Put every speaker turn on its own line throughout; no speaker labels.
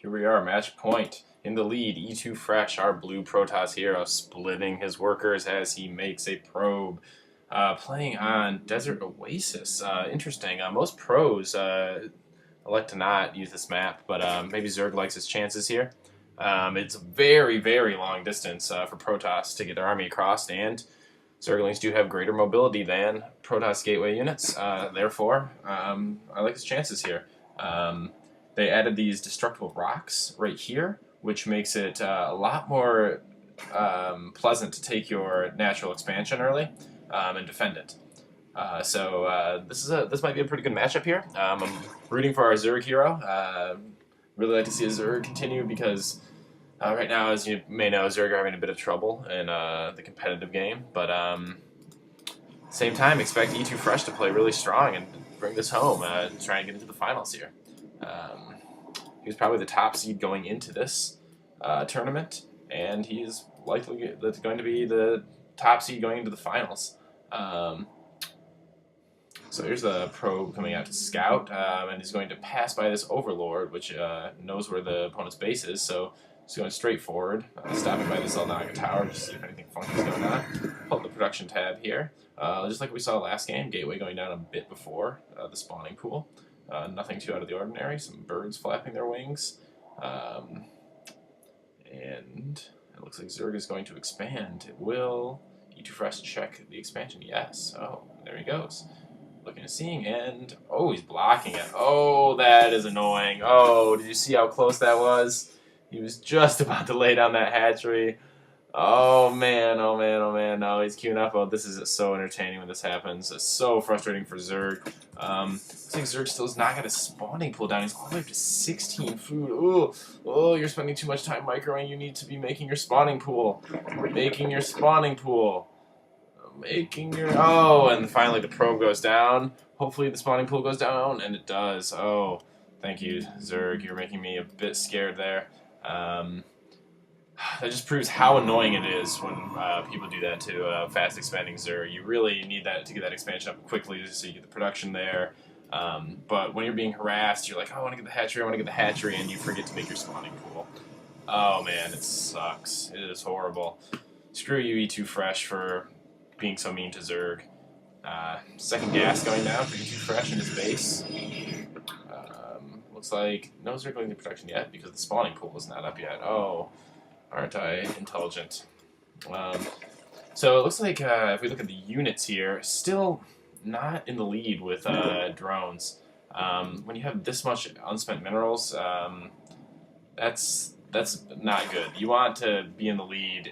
Here we are, match point. In the lead, ETOOFRESH, our blue Protoss hero, splitting his workers as he makes a probe. Playing on Desert Oasis. Interesting. Most pros elect to not use this map, but maybe Zerg likes his chances here. It's very, very long distance for Protoss to get their army across, and Zerglings do have greater mobility than Protoss gateway units. Therefore, I like his chances here. They added these destructible rocks right here, which makes it a lot more pleasant to take your natural expansion early and defend it. This might be a pretty good matchup here. I'm rooting for our Zerg hero. Really like to see a Zerg continue because right now, as you may know, Zerg are having a bit of trouble in the competitive game. But same time, expect ETOOFRESH to play really strong and bring this home and try and get into the finals here. He was probably the top seed going into this tournament, and he's likely going to be the top seed going into the finals. So here's the probe coming out to scout, and he's going to pass by this overlord, which knows where the opponent's base is, so he's going straight forward, stopping by this Elnaga tower to see if anything funky is going on. Pull up the production tab here. Just like we saw last game, Gateway going down a bit before the spawning pool. Nothing too out of the ordinary, some birds flapping their wings. And it looks like Zerg is going to expand. It will. ETOOFRESH check the expansion. Yes. Oh, there he goes. Looking and seeing, and oh, he's blocking it. Oh, that is annoying. Oh, did you see how close that was? He was just about to lay down that hatchery. Oh man, oh man, oh man. No, he's queuing up. Oh, this is so entertaining when this happens. It's so frustrating for Zerg. Looks like Zerg still has not got a spawning pool down. He's all the way up to 16 food. Ooh, oh, you're spending too much time microing. You need to be making your spawning pool. Making your spawning pool. Making your... Oh, and finally the probe goes down. Hopefully the spawning pool goes down, and it does. Oh, thank you, Zerg. You're making me a bit scared there. That just proves how annoying it is when people do that to fast expanding Zerg. You really need that to get that expansion up quickly so you get the production there. But when you're being harassed, you're like, oh, I want to get the hatchery, I want to get the hatchery, and you forget to make your spawning pool. Oh man, it sucks. It is horrible. Screw you, ETOOFRESH, for being so mean to Zerg. Second gas going down for ETOOFRESH in his base. Looks like no Zerg going into production yet because the spawning pool is not up yet. Oh. Aren't I intelligent? So it looks like if we look at the units here, still not in the lead with drones. When you have this much unspent minerals, that's not good. You want to be in the lead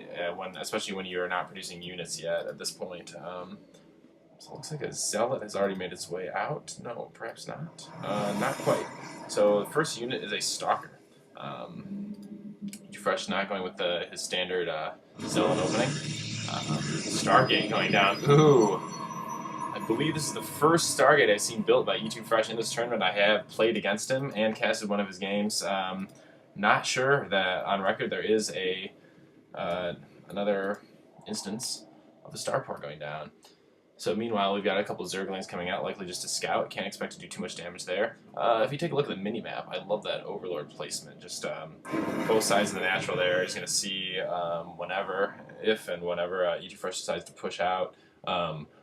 especially when you're not producing units yet at this point. So it looks like a zealot has already made its way out. No, perhaps not. Not quite. So the first unit is a stalker. ETOOFRESH not going with his standard zealot opening. Stargate going down. Ooh! I believe this is the first Stargate I've seen built by ETOOFRESH in this tournament. I have played against him and casted one of his games. Not sure that on record there is another instance of a starport going down. So meanwhile, we've got a couple of Zerglings coming out, likely just to scout. Can't expect to do too much damage there. If you take a look at the mini-map, I love that Overlord placement. Just both sides of the natural there. He's going to see if and whenever ETOOFRESH decides to push out.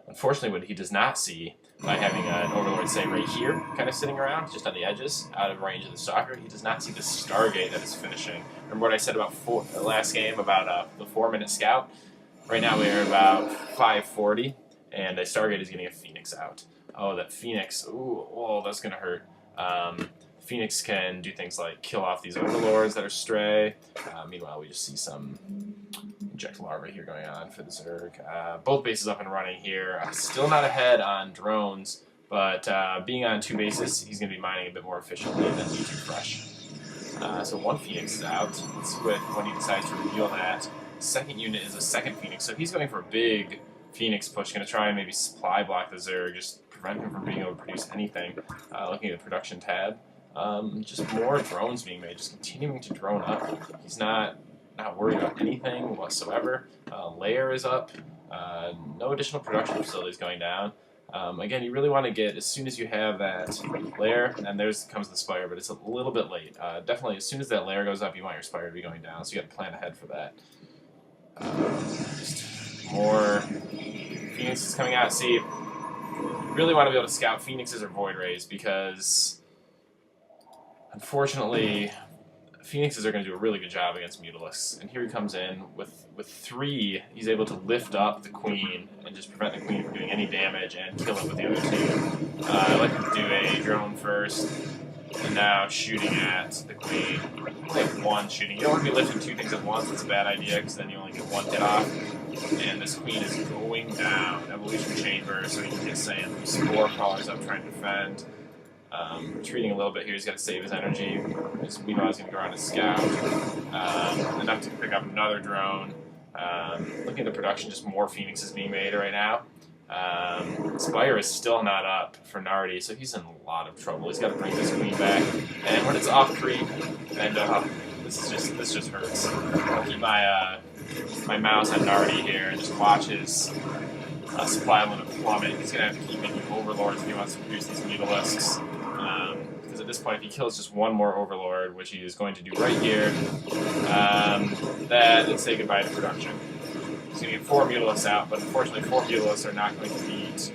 Unfortunately, what he does not see by having an Overlord, say, right here, kind of sitting around, just on the edges, out of range of the stalker, he does not see the Stargate that is finishing. Remember what I said about the last game about the 4-minute scout? Right now we are about 5:40. And a Stargate is getting a Phoenix out. Oh, that Phoenix. Ooh, oh, that's going to hurt. Phoenix can do things like kill off these Overlords that are stray. Meanwhile, we just see some inject larvae here going on for the Zerg. Both bases up and running here. Still not ahead on drones, but being on 2 bases, he's going to be mining a bit more efficiently than ETOOFRESH. So one Phoenix is out. Let's see when he decides to reveal that. Second unit is a second Phoenix, so he's going for a big Phoenix push, going to try and maybe supply block the Zerg, just prevent him from being able to produce anything. Looking at the production tab, just more drones being made, just continuing to drone up. He's not worried about anything whatsoever. Layer is up, no additional production facilities going down. Again, you really want to get, as soon as you have that layer, and there's comes the Spire, but it's a little bit late. Definitely, as soon as that layer goes up, you want your Spire to be going down, so you got to plan ahead for that. Just more Phoenixes coming out. See, you really want to be able to scout Phoenixes or Void Rays, because unfortunately, Phoenixes are going to do a really good job against Mutalisks. And here he comes in with 3. He's able to lift up the Queen and just prevent the Queen from doing any damage and kill it with the other 2. I like to do a drone first, and now shooting at the Queen. Only have 1 shooting. You don't want to be lifting 2 things at once. It's a bad idea, because then you only get 1 hit off. And this Queen is going down. Evolution Chamber, so he can get Spore Crawlers up trying to defend. Retreating a little bit here, he's got to save his energy. Meanwhile, he's going to go around and scout. Enough to pick up another drone. Looking at the production, just more Phoenixes being made right now. Spire is still not up for Nardi, so he's in a lot of trouble. He's got to bring this Queen back. And when it's off creep, and this just hurts. I'll keep my mouse on Nardi here and just watch his supply limit plummet. He's going to have to keep making Overlords if he wants to produce these Mutalisks. Because at this point, if he kills just 1 more Overlord, which he is going to do right here, let's say goodbye to production. He's going to get 4 Mutalisks out, but unfortunately 4 Mutalisks are not going to beat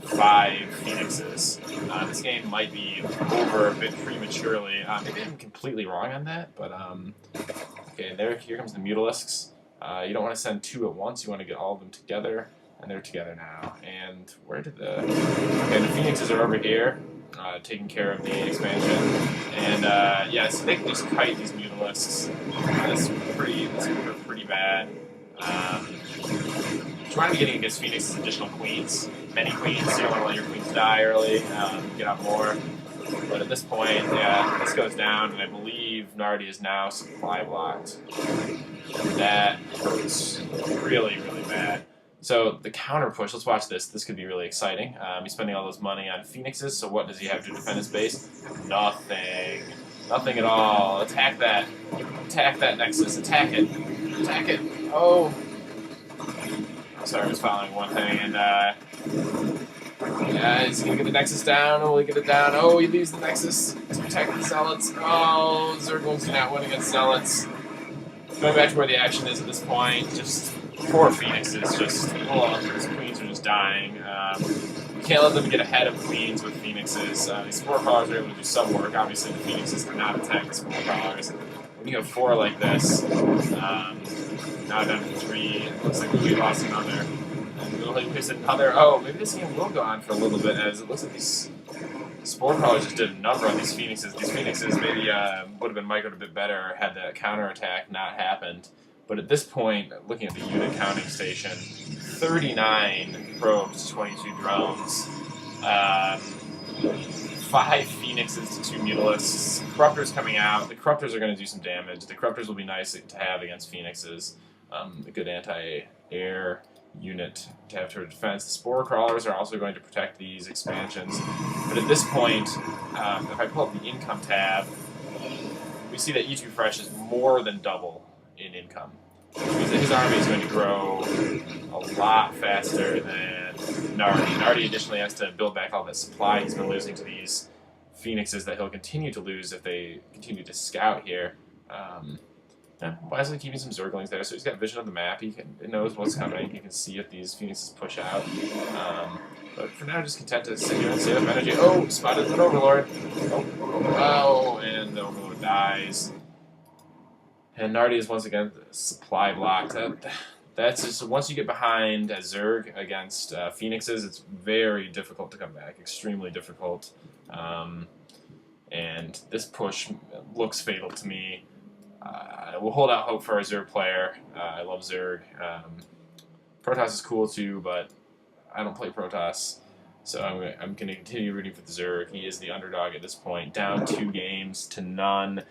5 Phoenixes. This game might be over a bit prematurely. Maybe I'm completely wrong on that, but okay, here comes the Mutalisks. You don't want to send 2 at once, you want to get all of them together. And they're together now. And where did the Phoenixes are over here, taking care of the expansion. And yes, they can just kite these Mutalisks. That's pretty bad. You want to be getting against Phoenix's additional queens, many queens. You don't want to let your queens die early. Get out more. But at this point, yeah, this goes down, and I believe Nardi is now supply blocked. That hurts really, really bad. So the counter push, let's watch this. This could be really exciting. He's spending all this money on Phoenixes, so what does he have to defend his base? Nothing. Nothing at all. Attack that. Attack that Nexus. Attack it. Attack it. Oh. Sorry, I was following one thing, and yeah, he's gonna get the Nexus down. Oh, will he get it down? Oh, he leaves the Nexus to protect the Zealots. Oh, Zerglings do not win against Zealots. Going back to where the action is at this point, just 4 Phoenixes, just, his Queens are just dying. You can't let them get ahead of Queens with Phoenixes. These Spore Crawlers are able to do some work. Obviously, the Phoenixes cannot attack the Spore Crawlers. When you have 4 like this, now down to 3, it looks like we lost another. And we'll increase another. Oh, maybe this game will go on for a little bit, as it looks like these Spore Crawlers just did a number on these Phoenixes. These Phoenixes maybe would have been microed a bit better had that counterattack not happened. But at this point, looking at the unit counting station, 39 probes, 22 drones, 5 Phoenixes to 2 Mutalisks, Corruptors coming out. The Corruptors are going to do some damage. The Corruptors will be nice to have against Phoenixes. A good anti-air unit to have for defense. The Spore Crawlers are also going to protect these expansions. But at this point, if I pull up the income tab, we see that ETOOFRESH is more than double in income, which means that his army is going to grow a lot faster than Nardi. Nardi additionally has to build back all that supply he's been losing to these Phoenixes that he'll continue to lose if they continue to scout here. Wisely keeping some Zerglings there, so he's got vision of the map. He knows what's coming. He can see if these Phoenixes push out. But for now, just content to sit here and save up energy. Oh, spotted an Overlord. Oh, and the Overlord dies. And Nardi is once again supply blocked. That's just, once you get behind as Zerg against Phoenixes, it's very difficult to come back. Extremely difficult. And this push looks fatal to me. We'll hold out hope for a Zerg player. I love Zerg. Protoss is cool too, but I don't play Protoss. So I'm going to continue rooting for the Zerg. He is the underdog at this point. Down 2 games to none.